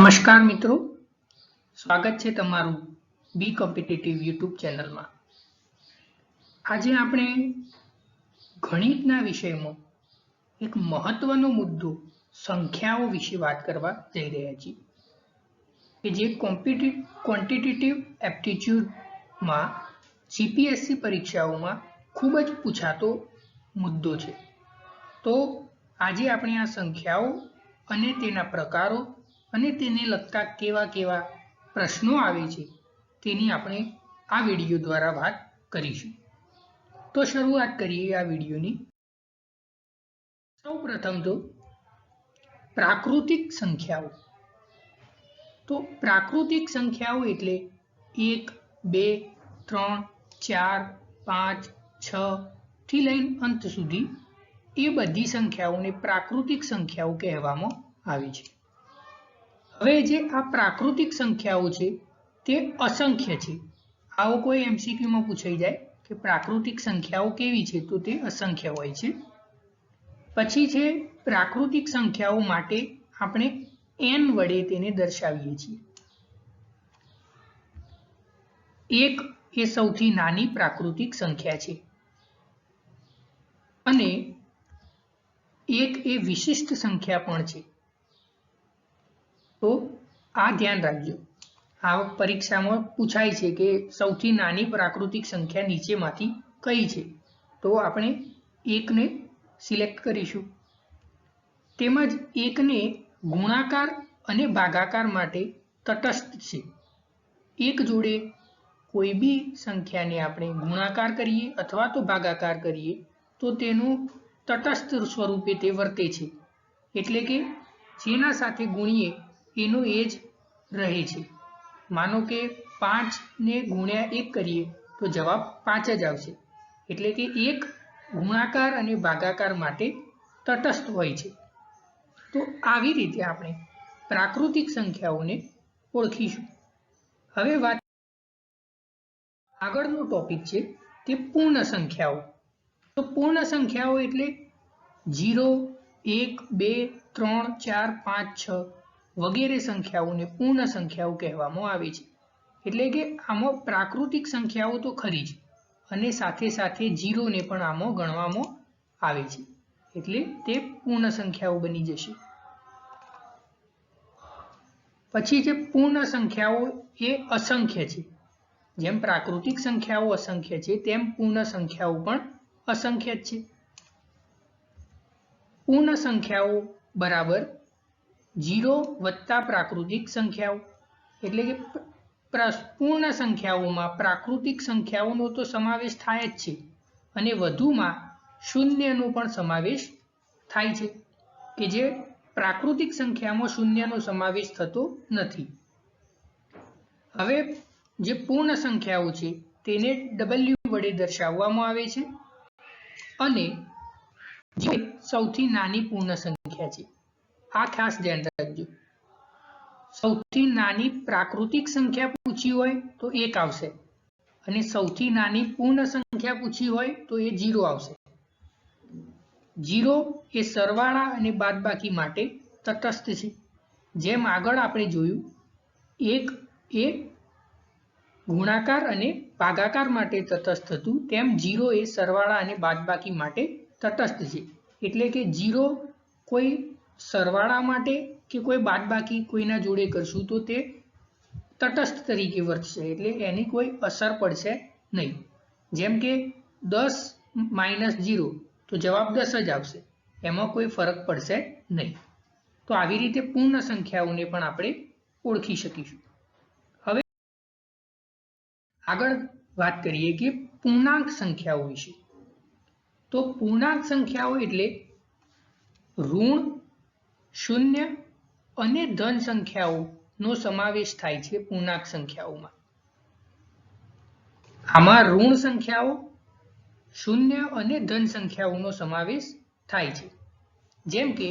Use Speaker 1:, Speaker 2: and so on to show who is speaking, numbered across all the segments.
Speaker 1: નમસ્કાર મિત્રો, સ્વાગત છે તમારું બી કોમ્પિટિટિવ યુટ્યુબ ચેનલમાં। આજે આપણે ગણિતના વિષયમાં એક મહત્વનો મુદ્દો સંખ્યાઓ વિશે વાત કરવા જઈ રહ્યા છીએ કે જે ક્વોન્ટિટેટિવ એપ્ટિટ્યૂડમાં જીપીએસસી પરીક્ષાઓમાં ખૂબ જ પૂછાતો મુદ્દો છે। તો આજે આપણે આ સંખ્યાઓ અને તેના પ્રકારો અને તેને લગતા કેવા કેવા પ્રશ્નો આવે છે તેની આપણે આ વિડિયો દ્વારા વાત કરીશું। તો શરૂઆત કરીએ આ વિડિયોની। સૌપ્રથમ તો પ્રાકૃતિક સંખ્યાઓ। તો પ્રાકૃતિક સંખ્યાઓ એટલે 1, 2, 3, 4, 5, 6 થી લઈને અંત સુધી એ બધી સંખ્યાઓને પ્રાકૃતિક સંખ્યાઓ કહેવામાં આવે છે। હવે જે આ પ્રાકૃતિક સંખ્યાઓ છે તે અસંખ્ય છે। આવો કોઈ એમસીક્યુમાં પૂછાઈ જાય કે પ્રાકૃતિક સંખ્યાઓ કેવી છે, તો તે અસંખ્ય હોય છે। પછી છે પ્રાકૃતિક સંખ્યાઓ માટે આપણે n વડે તેને દર્શાવીએ છીએ। 1 એ સૌથી નાની પ્રાકૃતિક સંખ્યા છે અને 1 એ વિશિષ્ટ સંખ્યા પણ છે। તો આ ધ્યાન રાખજો, આ પરીક્ષામાં પૂછાય છે કે સૌથી નાની પ્રાકૃતિક સંખ્યા નીચેમાંથી કઈ છે, તો આપણે 1 ને સિલેક્ટ કરીશું। તેમજ 1 ને ગુણાકાર અને ભાગાકાર માટે તટસ્થ છે। 1 જોડે કોઈ બી સંખ્યાને આપણે ગુણાકાર કરીએ અથવા તો ભાગાકાર કરીએ તો તેનું તટસ્થ સ્વરૂપે તે વર્તે છે, એટલે કે જેના સાથે ગુણીએ એનો એ જ રહે છે। માનો કે 5 ને ગુણ્યા 1 કરીએ તો જવાબ 5 જ આવશે, એટલે કે 1 ગુણાકાર અને ભાગાકાર માટે તટસ્થ હોય છે। તો આવી રીતે આપણે પ્રાકૃતિક સંખ્યાઓને ઓળખીશું। હવે વાત આગળનો ટોપિક છે તે પૂર્ણ સંખ્યાઓ। તો પૂર્ણ સંખ્યાઓ એટલે 0, 1, 2, 3, 4, 5, 6 વગેરે સંખ્યાઓને પૂર્ણ સંખ્યાઓ કહેવામાં આવે છે। એટલે કે આમાં પ્રાકૃતિક સંખ્યાઓ તો ખરી જ અને સાથે સાથે 0 ને પણ આમાં ગણવામાં આવે છે, એટલે તે પૂર્ણ સંખ્યાઓ બની જશે। પછી જે પૂર્ણ સંખ્યાઓ એ અસંખ્ય છે, જેમ પ્રાકૃતિક સંખ્યાઓ અસંખ્ય છે તેમ પૂર્ણ સંખ્યાઓ પણ અસંખ્ય જ છે। પૂર્ણ સંખ્યાઓ બરાબર 0 વત્તા પ્રાકૃતિક સંખ્યાઓ, એટલે કે પૂર્ણ સંખ્યાઓમાં પ્રાકૃતિક સંખ્યાઓનો તો સમાવેશ થાય જ છે અને વધુમાં શૂન્યનો પણ સમાવેશ થાય છે, કે જે પ્રાકૃતિક સંખ્યામાં શૂન્યનો સમાવેશ થતો નથી। હવે જે પૂર્ણ સંખ્યાઓ છે તેને W વડે દર્શાવવામાં આવે છે અને જે સૌથી નાની પૂર્ણ સંખ્યા છે, આ ખાસ ધ્યાન રાખજો। સૌથી નાની પ્રાકૃતિક સંખ્યા પૂછી હોય તો 1 આવશે અને સૌથી નાની પૂર્ણ સંખ્યા પૂછી હોય તો એ 0 આવશે। 0 એ સરવાળા અને બાદબાકી માટે તટસ્થ છે, જેમ આગળ આપણે જોયું 1 એ ગુણાકાર અને ભાગાકાર માટે તટસ્થ હતું, તેમ 0 એ સરવાળા અને બાદબાકી માટે તટસ્થ છે। એટલે કે 0 કોઈ સરવાળા માટે કે કોઈ બાદબાકી કોઈના જોડે કરશું તો તે તટસ્થ તરીકે વર્તશે, એટલે એની કોઈ અસર પડશે નહીં। જેમ કે 10 - 0 તો જવાબ 10 જ આવશે, એમાં કોઈ ફરક પડશે નહીં। તો આવી રીતે પૂર્ણ સંખ્યાઓને પણ આપણે ઓળખી શકીશું। હવે આગળ વાત કરીએ કે પૂર્ણાંક સંખ્યાઓ વિશે। તો પૂર્ણાંક સંખ્યાઓ એટલે ઋણ, શૂન્ય અને ધન સંખ્યાઓનો સમાવેશ થાય છે પૂર્ણાંક સંખ્યાઓમાં। આમાં ઋણ સંખ્યાઓ, શૂન્ય અને ધન સંખ્યાઓનો સમાવેશ થાય છે, જેમ કે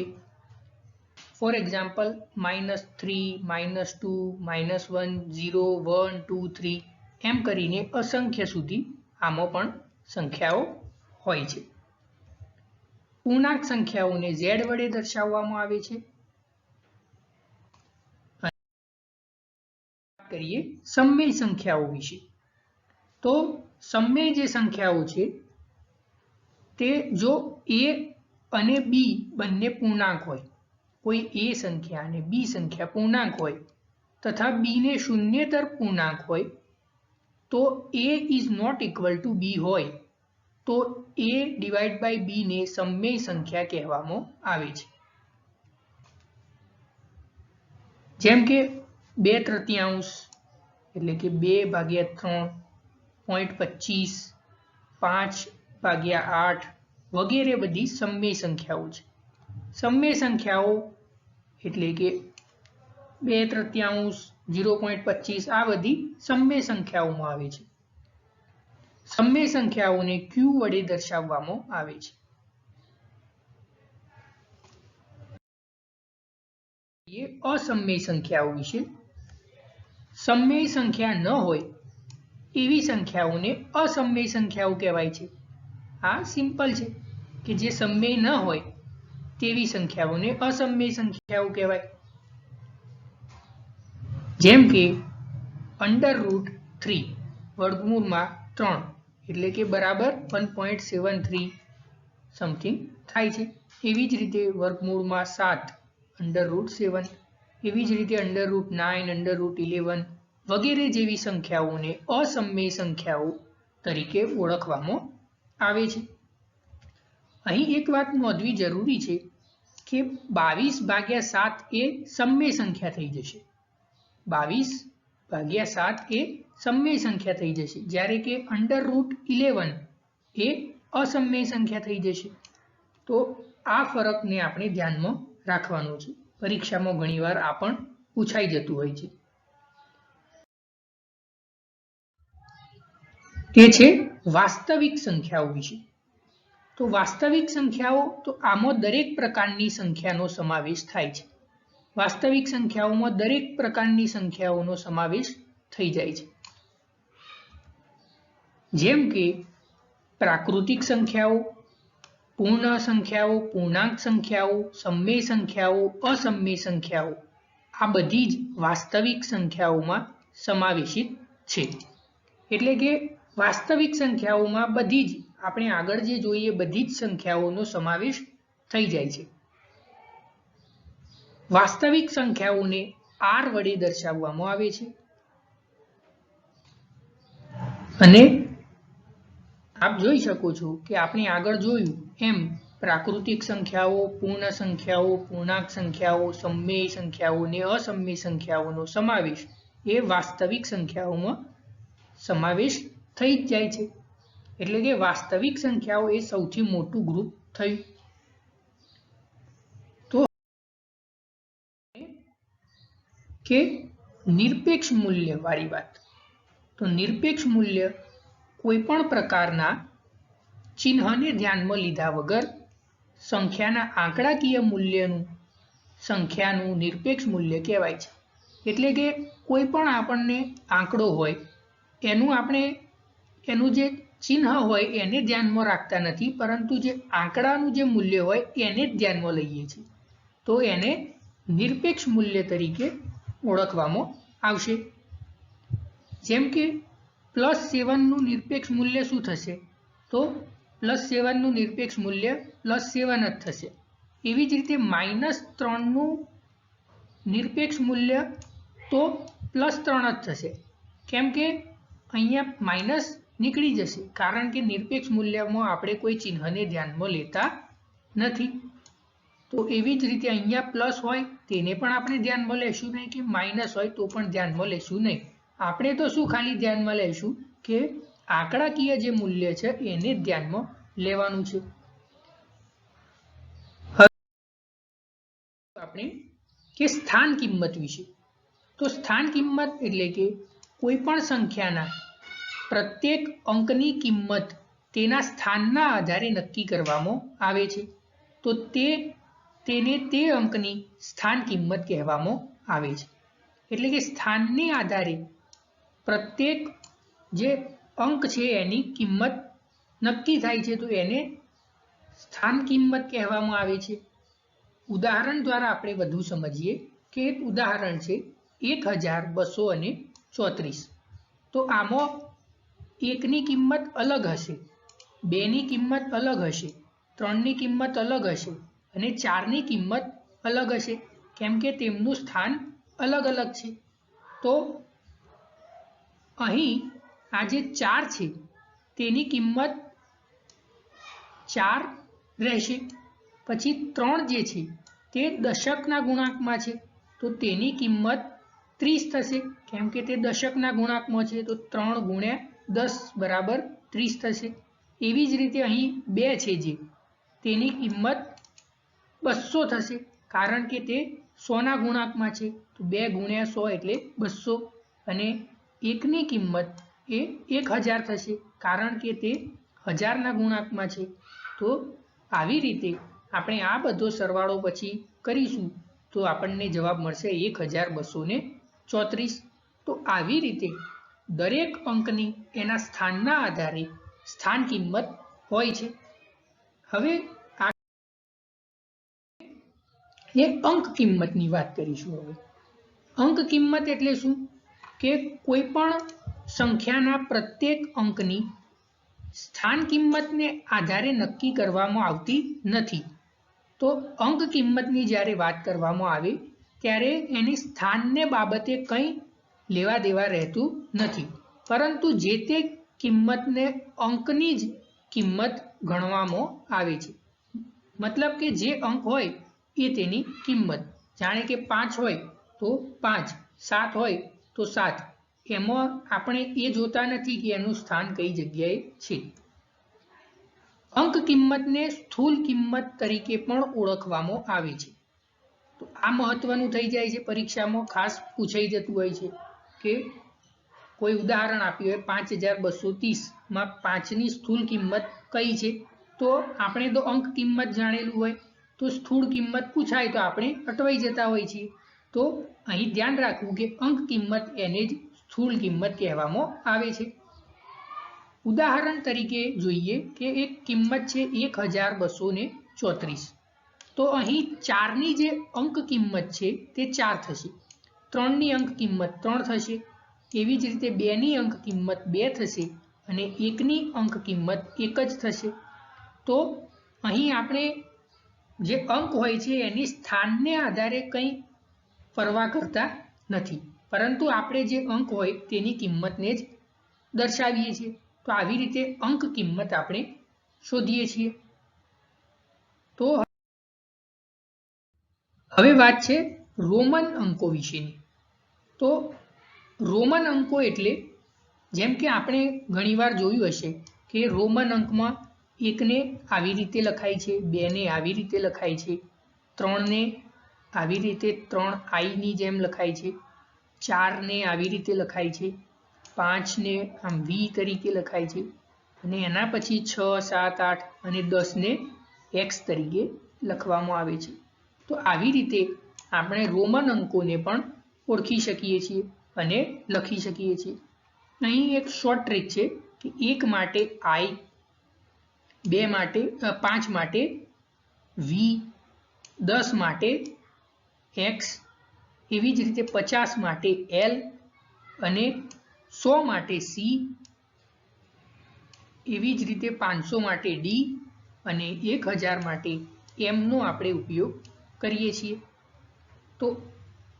Speaker 1: ફોર એક્ઝામ્પલ -3, -2, -1, 0, 1, 2, 3 એમ કરીને અસંખ્ય સુધી આમાં પણ સંખ્યાઓ હોય છે। પૂર્ણાંક સંખ્યાઓને Z વડે દર્શાવવામાં આવે છે કરીએ સમમેય સંખ્યાઓ વિશે. તો સમમેય જે સંખ્યાઓ છે તે જો a અને b બંને પૂર્ણાંક હોય, કોઈ a સંખ્યા અને b સંખ્યા પૂર્ણાંક હોય તથા b ને શૂન્યેતર પૂર્ણાંક હોય તો a is not equal to b હોય તો a ડિવાઇડ બાય b ને સમમેય સંખ્યા કહેવામાં આવે છે. જેમ કે 2/3 એટલે કે 2/3, 0.25, 5/8 વગેરે બધી સમમેય સંખ્યાઓ છે. સમમેય સંખ્યાઓ એટલે કે 2/3, 0.25 આ બધી સમમેય સંખ્યાઓમાં આવે છે. સમમેય સંખ્યાઓને q વડે દર્શાવવામાં આવે છે. અસમમેય સંખ્યાઓ વિશે. સમમેય સંખ્યા ન હોય એવી સંખ્યાઓને અસમમેય સંખ્યાઓ કહેવાય છે. આ સિમ્પલ છે કે જે સમમેય ન હોય તેવી સંખ્યાઓને અસમમેય સંખ્યાઓ કહેવાય. જેમ કે √3 વર્ગમૂળમાં 3 એટલે કે બરાબર 1.73 સમથિંગ થાય છે. એવી જ રીતે વર્ગમૂળમાં 7 √7, એવી જ રીતે √9, √11 વગેરે જેવી સંખ્યાઓને અસમમેય સંખ્યાઓ તરીકે ઓળખવામાં આવે છે. અહીં એક વાત નોંધવી જરૂરી છે કે 22/7 એ સમમેય સંખ્યા થઈ જશે. 22/7 એ સમમેય સંખ્યા થઈ જશે, જ્યારે કે √11 એ અસમમેય સંખ્યા થઈ જશે. તો આ ફરકને આપણે ધ્યાનમાં રાખવાનો છે. પરીક્ષામાં ઘણીવાર આ પણ પૂછાઈ જતું હોય છે. તે છે વાસ્તવિક સંખ્યાઓ વિશે. તો વાસ્તવિક સંખ્યાઓ તો આમાં દરેક પ્રકારની સંખ્યાનો સમાવેશ થાય છે. વાસ્તવિક સંખ્યાઓમાં દરેક પ્રકારની સંખ્યાઓનો સમાવેશ થઈ જાય છે. જેમ કે પ્રાકૃતિક સંખ્યાઓ, પૂર્ણ સંખ્યાઓ, પૂર્ણાંક સંખ્યાઓ, સમમેય સંખ્યાઓ, અસમમેય સંખ્યાઓ આ બધી જ વાસ્તવિક સંખ્યાઓમાં સમાવેશિત છે. એટલે કે વાસ્તવિક સંખ્યાઓમાં બધી જ આપણે આગળ જે જોઈએ બધી જ સંખ્યાઓનો સમાવેશ થઈ જાય છે. વાસ્તવિક સંખ્યાઓને r વડે દર્શાવવામાં આવે છે. અને આપ જોઈ શકો છો કે આપણે આગળ જોયું એમ પ્રાકૃતિક સંખ્યાઓ, પૂર્ણ સંખ્યાઓ, પૂર્ણાંક સંખ્યાઓ, સમમેય સંખ્યાઓ અને અસમમેય સંખ્યાઓનો સમાવેશ એ વાસ્તવિક સંખ્યાઓમાં સમાવેશ થઈ જ જાય છે. એટલે કે વાસ્તવિક સંખ્યાઓ એ સૌથી મોટું ગ્રુપ થયું. તો કે નિરપેક્ષ મૂલ્ય વાળી વાત. તો નિરપેક્ષ મૂલ્ય કોઈ પણ પ્રકારના ચિહ્નને ધ્યાનમાં લીધા વગર સંખ્યાના આંકડાકીય મૂલ્યનું સંખ્યાનું નિરપેક્ષ મૂલ્ય કહેવાય છે. એટલે કે કોઈ પણ આપણને આંકડો હોય એનું જે ચિહ્ન હોય એને ધ્યાનમાં રાખતા નથી, પરંતુ જે આંકડાનું જે મૂલ્ય હોય એને જ ધ્યાનમાં લઈએ છીએ. તો એને નિરપેક્ષ મૂલ્ય તરીકે ઓળખવામાં આવશે. જેમ કે +7 નું નિરપેક્ષ મૂલ્ય શું થશે? તો +7 નું નિરપેક્ષ મૂલ્ય +7 જ થશે. એવી જ રીતે -3 નું નિરપેક્ષ મૂલ્ય તો +3 જ થશે. કેમ કે અહીંયા માઇનસ નીકળી જશે, કારણ કે નિરપેક્ષ મૂલ્યમાં આપણે કોઈ ચિહ્નને ધ્યાનમાં લેતા નથી. તો એવી જ રીતે અહીંયા પ્લસ હોય તેને પણ આપણે ધ્યાનમાં લેશું નહીં, કે માઇનસ હોય તો પણ ધ્યાનમાં લેશું નહીં. આપણે તો શું ખાલી ધ્યાનમાં લેશું કે આંકડાકીય જે મૂલ્ય છે એને જ ધ્યાનમાં લેવાનું છે. હવે આપણે કે સ્થાન કિંમત વિશે. તો સ્થાન કિંમત એટલે કે કોઈ પણ સંખ્યાના પ્રત્યેક અંકની કિંમત તેના સ્થાનના આધારે નક્કી કરવામાં આવે છે. તો તેને તે અંકની સ્થાન કિંમત કહેવામાં આવે છે. એટલે કે સ્થાનને આધારે પ્રત્યેક જે અંક છે એની કિંમત નક્કી થાય છે, તો એને સ્થાન કિંમત કહેવામાં આવે છે. ઉદાહરણ દ્વારા આપણે વધુ સમજીએ કે એક ઉદાહરણ છે 1290. 34। તો આમાં 1 ની કિંમત અલગ હશે, 2 ની કિંમત અલગ હશે, 3 ની કિંમત અલગ હશે અને 4 ની કિંમત અલગ હશે, કેમ કે તેમનું સ્થાન અલગ અલગ છે। તો અહીં આ જે 4 છે તેની કિંમત 4 રહેશે। પછી 3 જે છે તે દશકના ગુણાંકમાં છે તો તેની કિંમત 30 થશે, કેમ કે તે દશકના ગુણાંકમાં છે તો 3 ગુણ્યા 10 બરાબર 30 થશે। એવી જ રીતે અહીં 2 છે જે તેની કિંમત 200 થશે, કારણ કે તે 100ના ગુણાંકમાં છે તો 2 ગુણ્યા 100 એટલે 200। અને 1 ની કિંમત એ 1000 થશે, કારણ કે તે 1000ના ગુણાંકમાં છે। તો આવી રીતે આપણે આ બધો સરવાળો પછી કરીશું તો આપણને જવાબ મળશે 1234। તો આવી રીતે દરેક અંકની એના સ્થાનના આધારે સ્થાન કિંમત હોય છે। હવે એ અંક કિંમતની વાત કરીશું। હવે અંક કિંમત એટલે શું કે કોઈ પણ સંખ્યાના પ્રત્યેક અંકની સ્થાન કિંમતને આધારે નક્કી કરવામાં આવતી નથી। તો અંક કિંમતની જ્યારે વાત કરવામાં આવે ત્યારે એની સ્થાનને બાબતે કંઈ લેવા દેવા રહેતું નથી, પરંતુ જે તે કિંમતને અંકની જ કિંમત ગણવામાં આવે છે। મતલબ કે જે અંક હોય એ તેની કિંમત, જાણે કે 5 હોય તો 5, 7 હોય તો 7, એમાં આપણે એ જોતા નથી કે એનું સ્થાન કઈ જગ્યાએ છે। અંક કિંમતને સ્થૂલ કિંમત તરીકે પણ ઓળખવામાં આવે છે। તો આ મહત્વનું થઈ જાય છે, પરીક્ષામાં ખાસ પૂછાઈ જતું હોય છે કે કોઈ ઉદાહરણ આપ્યું હોય 5230 માં 5ની સ્થૂલ કિંમત કઈ છે, તો આપણે તો અંક કિંમત જાણેલું હોય તો સ્થૂળ કિંમત પૂછાય તો આપણે અટવાઈ જતા હોય છીએ। તો અહીં ધ્યાન રાખવું કે અંક કિંમત એને જ સ્થૂળ કિંમત કહેવામાં આવે છે। ઉદાહરણ તરીકે જોઈએ કે એક કિંમત છે 1234, તો અહીં 4ની જે અંક કિંમત છે તે 4 થશે, 3ની અંક કિંમત 3 થશે, એવી જ રીતે 2ની અંક કિંમત 2 થશે અને 1ની અંક કિંમત 1 જ થશે। તો અહીં આપણે જે અંક હોય છે એની સ્થાનને આધારે કંઈ પરવા કરતા નથી, પરંતુ આપણે જે અંક હોય તેની કિંમતને જ દર્શાવીએ છીએ। તો આવી રીતે અંક કિંમત આપણે શોધીએ છીએ। તો હવે વાત છે રોમન અંકો વિશેની। તો રોમન અંકો એટલે જેમ કે આપણે ઘણીવાર જોયું હશે કે રોમન અંકમાં 1ને આવી રીતે લખાય છે, 2ને આવી રીતે લખાય છે, 3ને આવી રીતે 3i ની જેમ લખાય છે, 4ને આવી રીતે લખાય છે, 5ને આમ v તરીકે લખાય છે અને એના પછી 6, 7, 8 અને 10ને x તરીકે લખવામાં આવે છે। તો આવી રીતે આપણે રોમન અંકોને પણ ઓળખી શકીએ છીએ અને લખી શકીએ છીએ। અહીં એક શોર્ટ ટ્રીક છે કે 1 માટે i, 5 માટે v, 10 માટે x, એવી જ રીતે 50 માટે l અને 100 માટે c, એવી જ રીતે 500 માટે d અને 1000 માટે m નો આપણે ઉપયોગ કરીએ છીએ। તો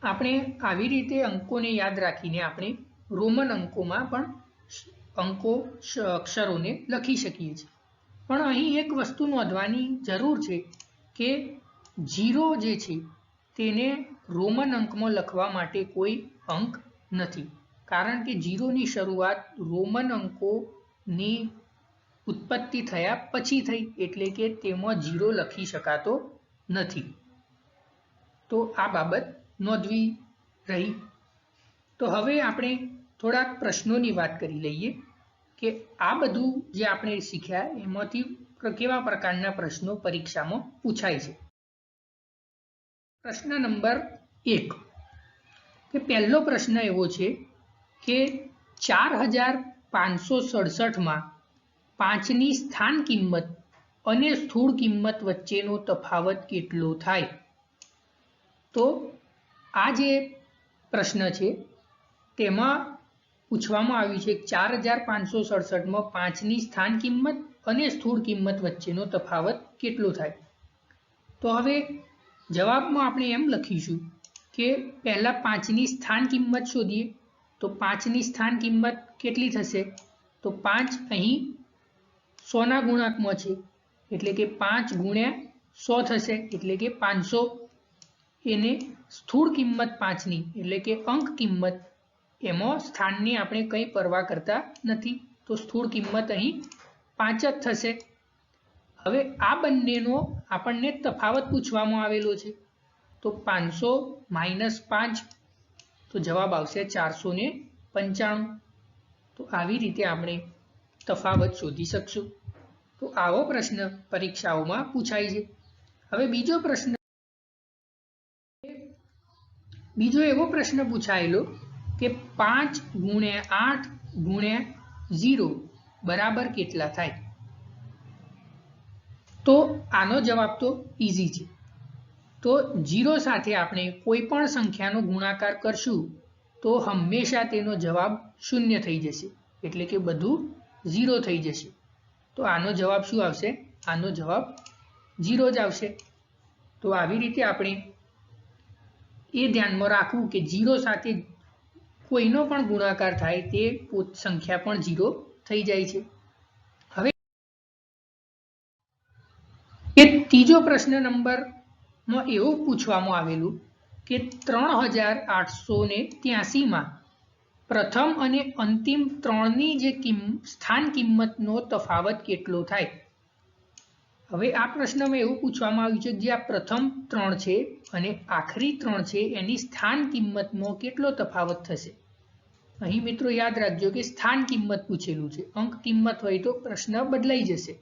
Speaker 1: આપણે આવી રીતે અંકોને યાદ રાખીને આપણે રોમન અંકોમાં પણ અક્ષરોને લખી શકીએ છીએ। પણ અહીં એક વસ્તુ નોંધવાની જરૂર છે કે 0 જે છે તેને રોમન અંકમાં લખવા માટે કોઈ અંક નથી, કારણ કે 0ની શરૂઆત રોમન અંકોની ઉત્પત્તિ થયા પછી થઈ, એટલે કે તેમાં 0 લખી શકાતો નથી। તો આ બાબત નોંધવી રહી। તો હવે આપણે થોડાક પ્રશ્નોની વાત કરી લઈએ કે આ બધું જે આપણે શીખ્યા એમાંથી કેવા પ્રકારના પ્રશ્નો પરીક્ષામાં પૂછાય છે। પ્રશ્ન નંબર 1 કે પહેલો પ્રશ્ન એવો છે કે 4567માં 5ની સ્થાન કિંમત અને સ્થૂળ કિંમત વચ્ચેનો તફાવત કેટલો થાય? તો આ જે પ્રશ્ન છે તેમાં પૂછવામાં આવ્યું છે 4567 માં 5 ની સ્થાન કિંમત અને સ્થૂળ કિંમત વચ્ચેનો તફાવત કેટલો થાય? તો હવે જવાબમાં આપણે એમ લખીશું કે પહેલા 5 ની સ્થાન કિંમત શોધીએ. તો 5 ની સ્થાન કિંમત કેટલી થશે? તો 5 અહીં 100 ના ગુણાંકમાં છે એટલે કે 5 ગુણ્યા 100 થશે એટલે કે 500. એને સ્થૂળ કિંમત 5 ની એટલે કે અંક કિંમત, એમાં સ્થાનની આપણે કંઈ પરવા કરતા નથી, તો સ્થૂળ કિંમત અહીં 5 જ થશે. હવે આ બંનેનો આપણને તફાવત પૂછવામાં આવેલો છે, તો 500 માઇનસ 5, તો જવાબ આવશે 495. તો આવી રીતે આપણે તફાવત શોધી શકશું. તો આવો પ્રશ્ન પરીક્ષાઓમાં પૂછાય છે. હવે બીજો એવો પ્રશ્ન પૂછાયેલો કે 5 ગુણ્યા 8 ગુણ્યા 0 બરાબર કેટલા થાય? તો આનો જવાબ તો ઈઝી છે. તો 0 સાથે આપણે કોઈ પણ સંખ્યાનો ગુણાકાર કરશું તો હંમેશા તેનો જવાબ 0 થઈ જશે, એટલે કે બધું 0 થઈ જશે. તો આનો જવાબ શું આવશે? આનો જવાબ 0 જ આવશે. તો આવી રીતે આપણે એ ધ્યાનમાં રાખવું કે 0 સાથે કોઈનો પણ ગુણાકાર થાય તે સંખ્યા પણ 0 થઈ જાય છે. હવે ત્રીજો પ્રશ્ન નંબરમાં એવું પૂછવામાં આવેલું કે 3883 માં પ્રથમ અને અંતિમ 3 ની જે સ્થાન કિંમતનો તફાવત કેટલો થાય? હવે આ પ્રશ્નમાં એવું પૂછવામાં આવ્યું છે કે જે આ પ્રથમ 3 છે અને આખરી 3 છે એની સ્થાન કિંમતમાં કેટલો તફાવત થશે? અહીં મિત્રો યાદ રાખજો કે સ્થાન કિંમત પૂછેલું છે, અંક કિંમત હોય તો પ્રશ્ન બદલાઈ જશે.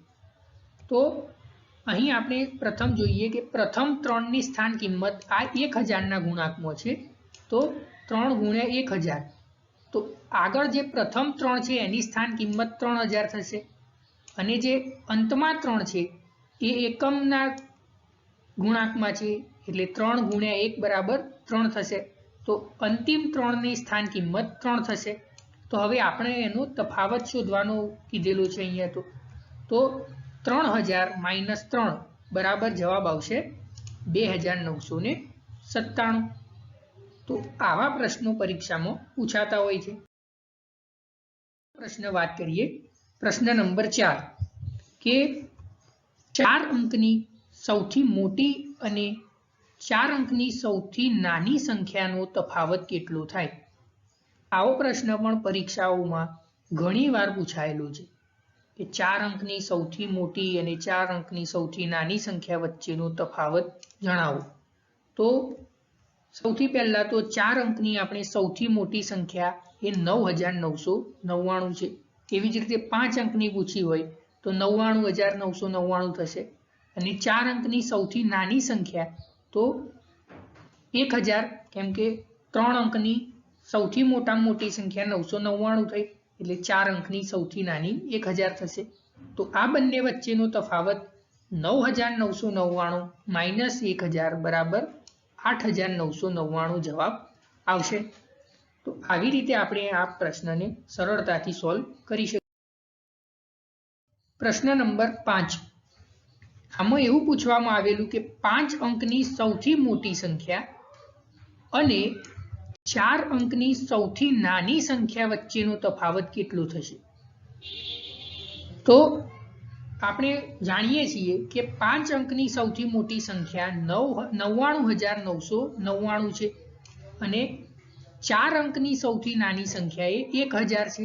Speaker 1: તો અહીં આપણે પ્રથમ જોઈએ કે પ્રથમ 3 ની સ્થાન કિંમત આ 1000 ના ગુણાંકમાં છે, તો 3 ગુણ્યા 1000. તો આગળ જે પ્રથમ 3 છે એની સ્થાન કિંમત 3000 થશે અને જે અંતમાં 3 છે એ એકમના ગુણાંકમાં છે એટલે 3 ગુણ્યા 1 બરાબર 3 થશે. તો અંતિમ 3 ની સ્થાન કિંમત 3 થશે. તો હવે આપણે એનો તફાવત શોધવાનો કીધેલો છે અહીંયા. તો 3000 માઇનસ 3 બરાબર જવાબ આવશે 2997. તો આવા પ્રશ્નો પરીક્ષામાં પૂછાતા હોય છે. પ્રશ્ન વાત કરીએ પ્રશ્ન નંબર 4 કે 4 અંકની સૌથી મોટી અને 4 અંકની સૌથી નાની સંખ્યાનો તફાવત કેટલો થાય? આવો પ્રશ્ન પણ પરીક્ષાઓમાં ઘણીવાર પૂછાયેલો છે કે 4 અંકની સૌથી મોટી અને 4 અંકની સૌથી નાની સંખ્યા વચ્ચેનો તફાવત જણાવો. તો સૌથી પહેલા તો 4 અંકની આપણે સૌથી મોટી સંખ્યા એ 9999 છે. એવી જ રીતે 5 અંકની પૂછી હોય તો 99999 થશે અને 4 અંકની સૌથી નાની સંખ્યા તો 1000, કેમ કે 3 અંકની સૌથી મોટામાં મોટી સંખ્યા 999 થઈ એટલે 4 અંકની સૌથી નાની 1000 થશે. તો આ બંને વચ્ચેનો તફાવત 9999 માઇનસ 1000 બરાબર 8999 જવાબ આવશે. તો આવી રીતે આપણે આ પ્રશ્નને સરળતાથી સોલ્વ કરી શકીએ. પ્રશ્ન નંબર 5 આમાં એવું પૂછવામાં આવેલું કે 5 અંકની સૌથી મોટી સંખ્યા અને 4 અંકની સૌથી નાની સંખ્યા વચ્ચેનો તફાવત કેટલો થશે? તો આપણે જાણીએ છીએ કે 5 અંકની સૌથી મોટી સંખ્યા 99999 છે અને 4 અંકની સૌથી નાની સંખ્યા એ 1000 છે.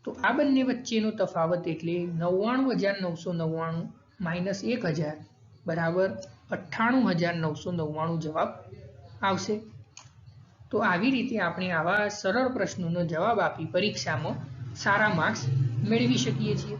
Speaker 1: તો આ બંને વચ્ચેનો તફાવત એટલે 99999 માઇનસ 1000 બરાબર 98999 જવાબ આવશે. તો આવી રીતે આપણે આવા સરળ પ્રશ્નોનો જવાબ આપી પરીક્ષામાં સારા માર્ક્સ મેળવી શકીએ છીએ.